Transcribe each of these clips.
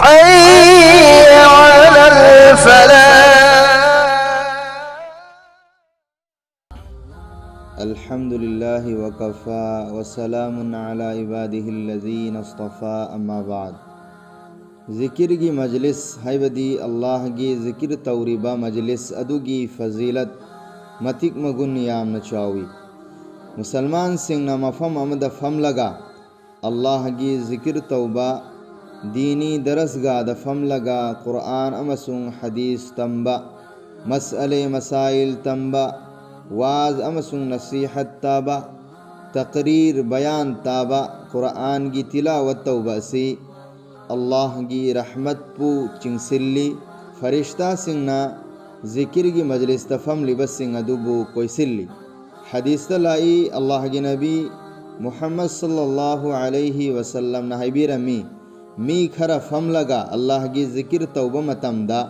حي على الفلاح. الحمد لله وكفى وسلام على عباده الذين اصطفى أما بعد. ذکر کی مجلس ہائبدی اللہ کی ذکر توریبہ مجلس ادوگی فضیلت متک مگن یام نچاوی مسلمان سنگنا مفہم امد فم لگا اللہ کی ذکر توبہ دینی درسگاہ دفم لگا قرآن امسن حدیث تنبا مسئلے مسائل تنبا واز امسن نصیحت تابا تقریر بیان تابا قرآن کی تلاوت توبہ سی اللہ کی رحمت پو چنگسلی فرشتہ سنگنا ذکر کی مجلس تفم لبس سنگ ادوبو کوئی سلی حدیث تلائی اللہ کی نبی محمد صلی اللہ علیہ وسلم نحبی رمی می کھر فم لگا اللہ کی ذکر توبہ متم دا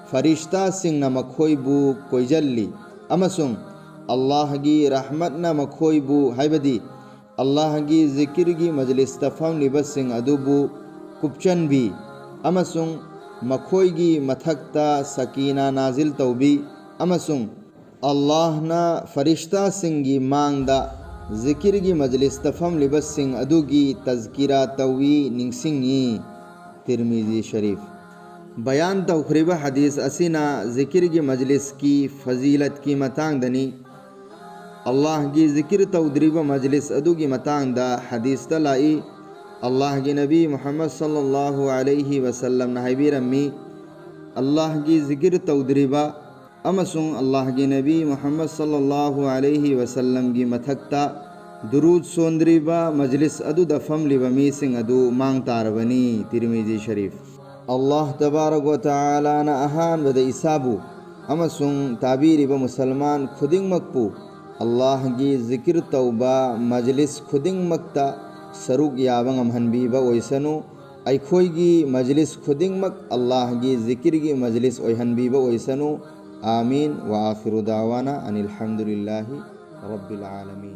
فرشتہ سنگ نہ مکھوئی بو کوئی جلی امسن اللہ کی رحمت نہ مکھوئی بو حیبدی اللہ کی ذکر کی مجلس تفم لبس سنگ ادوبو کپچن بھی امسن مکھوئی کی متھکتا سکینہ نازل توبی امسن اللہ نا فرشتہ سنگی مانگ دا ذکر کی مجلس تفم لبس سنگ ادو کی تذکرہ توی ننگسنگی ترمذی شریف بیان تقریبہ حدیث اسینا ذکر کی مجلس کی فضیلت کی متانگ دنی اللہ کی ذکر تودریبہ مجلس ادو کی متانگ دا حدیث تلائی اللہ کی نبی محمد صلی اللہ علیہ وسلم نحبی رمی اللہ کی ذکر تودریبہ امسن اللہ کی نبی محمد صلی اللہ علیہ وسلم کی متھکتا درود سوندریبہ مجلس ادو دفم لبمی سنگ ادو مانگ تاربنی ترمذی شریف اللہ تبارک و تعالی نا اہان ود اسابو امسن تعبیر با مسلمان خودنگ مکپو اللہ کی ذکر توبہ مجلس خودنگ مکتا سروگ یابنگ امہنبی با ویسنو ایکھوئی کی مجلس خودنگ مک اللہ کی ذکر کی مجلس اوہنبی با ویسنو آمین وآخر دعوانا ان الحمد للہ رب العالمین.